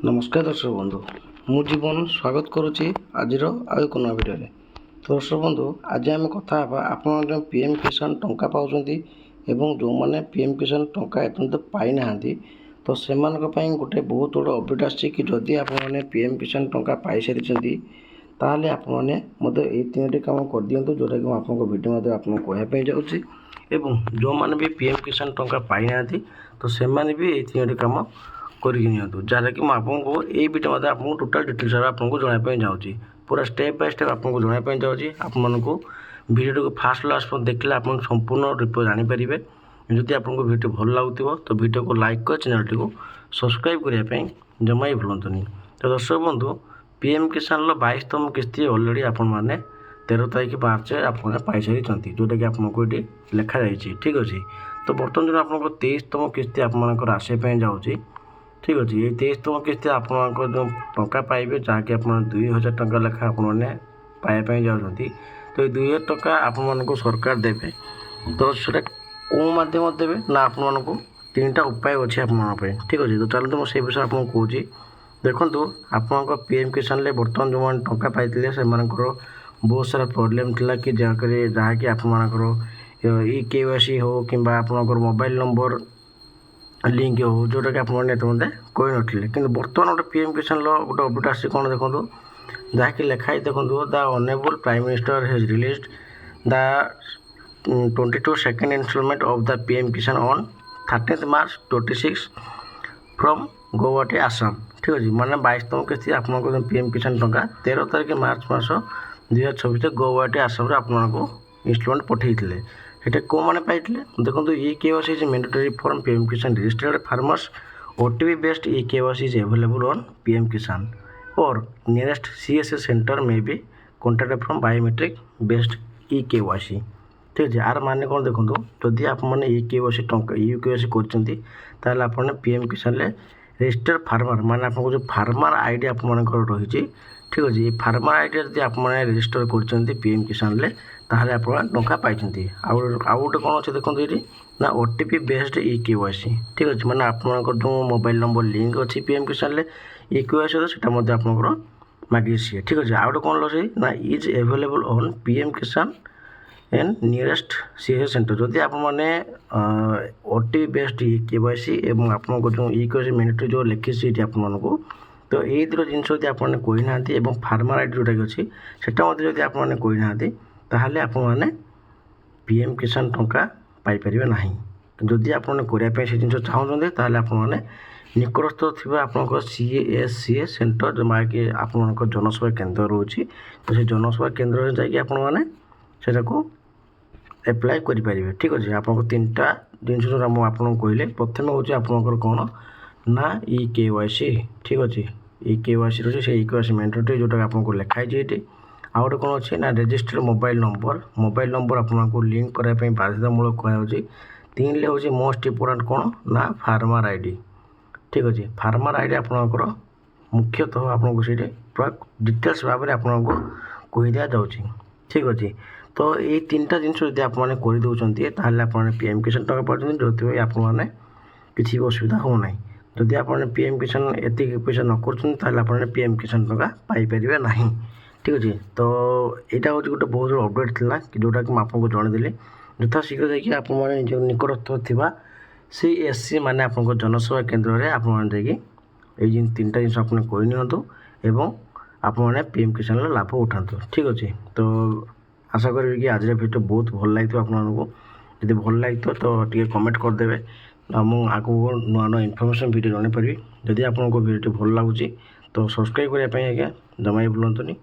नमस्कार दर्शक बंधु मु जीवन स्वागत करुच्ची आज आउ एक नया भिडियो तो दर्शक बंधु आज आम कथा आप पीएम किसान टंका पाँच जो मैंने पीएम किसान टंका एतंत पाई ना तो से गोटे बहुत बड़ा अपडेट आसी कि जदि आपने पीएम किसान टंका पाई सारी ताहले आपने मत ये तीन काम कर दिंतु जोटा कि आपको भिडियो आपको कहवाई जाऊँगी एवं जो मैंने भी पीएम किसान टंका पाई ना तो से भी ये तीन काम करनी जहाँ कि आपको ये भिडियो आपको टोटाल डिटेल्स आपको जनाई जाऊँगी पूरा स्टेप बाय स्टेप आपको जनाई जाऊँगी आपको भिडियो को फास्ट लास्ट देखले आप संपूर्ण रिपोर्ट जानीपारे जदि आपको भिडियो भल लगुव तो भिडियो को लाइक कर चैनल टी सब्सक्राइब करने जमा ही भूलुनी। तो दर्शक बंधु पीएम किसान 22तम किस्ती अलरेडी आपण मैंने 13 तारीख मार्च आप पाई सारी जोटा कि आपको ये लिखा जाइए ठीक अच्छे। तो बर्तमान जो आपको 23तम किस्ती आपर आसापी जाऊँगी ठीक अच्छे। ये 23तम किस्ती आप जो टंका पाइबे जहाँकि आप 2000 टंका लेखा आपने पाइबापी जाऊँगी। तो ये 2000 टंका आपको सरकार देवे तो से कौ मध्यम देवे ना आपको 3टा उपाय अच्छे आप ठीक अच्छे। तो चलते मुझे विषय आपको कौच देखो आप पीएम किसान बर्तमान जो मैंने टंका पाई से बहुत सारा प्रोब्लेम थिला कि जहाँकि आपंकर केवाईसी हो कि आपंकर मोबाइल नंबर लिंक हो जोटा कि आपने मत कही नथिले कि बर्तमान गोटे पीएम किसान गोटे अपडेट आसी कौन देखो जहाँकि लिखाई देखो the honourable prime minister has released the 22 second instalment of the PM Kisan on 13 March 26 from Guwahati Assam ठीक अच्छे। माने 22तम किस्ती आपको पीएम किसान टंका 13 तारीख मार्च मास 2026 गुवाहाटी आसाम आपको इंस्टॉलमेंट पठेइथिले सेटा को मैंने पाई देखो e KYC is mandatory for PM Kisan registered farmers OTP based e KYC is available on PM Kisan और नियरेस्ट सीएससी सेंटर में be contact from biometric based e KYC ठीक है। यार माने कौन देखो जदि आपने ई केवाईसी टंका ई केवाईसी कर आपने पीएम किसान रजिस्टर्ड फार्मर माने आपको जो फार्मर आईडी आप रही ठीक अच्छे। ये फार्मर आईडी जब आपने रजिस्टर कर पीएम किसान ताहले आप टंका पाई आउ गोटे कौन अच्छे देखो ये ना ओटीपी बेस्ड ई केवाईसी ठीक अच्छे। मैंने आपको जो मोबाइल नंबर लिंक अच्छी पीएम किसान ई केवाईसी से आपंकर मागे सी ठीक अच्छे। आउ गोटे कौन लगे ना इज अवेलेबल ऑन पीएम किसान एंड नियरेस्ट सीएससी सेंटर जदि आपने ओटीपी बेस्ड ई केवाईसी और आपको जो ई केवाईसी मैंडेटरी जो लिखी आपको तो ये जिनस जब आपने कही ना फार्मर आईडी जोटा कि अच्छी से आपने कही ना ताहले आपने पीएम किसान टंका पाइपर ना जदि आपने करने से जिन चाहते ताहले आपने निकटस्थ थी आप सीएससी सेंटर जमा कि आप जनसेवा केन्द्र रोचे तो से जनसेवा केन्द्र जाकि आपको एप्लाय करेंगे ठीक अच्छे। आपको 3टा जिन आपको कहले प्रथम हूँ आपंकर कौन ना ई केवाईसी ठीक अच्छे। ई केवाईसी रोचे से ई केवाईसी मैंडेटरी जोटा आपको लिखाई ये आउ गोटे कौन अच्छे ना रजिस्टर्ड मोबाइल नंबर आपको लिंक करने बाध्यतामूलक कहुच्छी। 3 हूँ मोस्ट इम्पोर्टाट कौन ना फार्मर आईडी ठीक अच्छे। फार्मर आईडी आपंकर मुख्यतः आपको से पूरा डिटेल्स भाव में आपको कही दि जाऊँगी ठीक अच्छे। तो ये 3टा जिन जब आपने करदे ताहले आपने पीएम किसान टंका पाते जो आपने किसी असुविधा होना जदि आपने पीएम किसान एति पैसा न कर पीएम किसान टंका पाइपर ना ठीक अच्छे। तो यहाँ हूँ गोटे बहुत बड़ा अपडेट था कि जोटा कि आपको जनईदेली यथाशीघ्र देखिए आप निकटस्थ थी सीएससी माने आपको जनसेवा केन्द्र में आप 3टा जिन आपने कही आपने पीएम किसान लाभ उठातु ठीक अच्छे। तो आशा करी कि आज भिडियो बहुत भल लगे आपको जब भल लगे तो टे कमेंट करदे मुझे आगे नुआ नुआ इनफर्मेशन भिडियो जानी पारि जदि आपको भिडियो भल लगुच तो सब्सक्राइब करने आज्ञा जमा ही भूलुनी।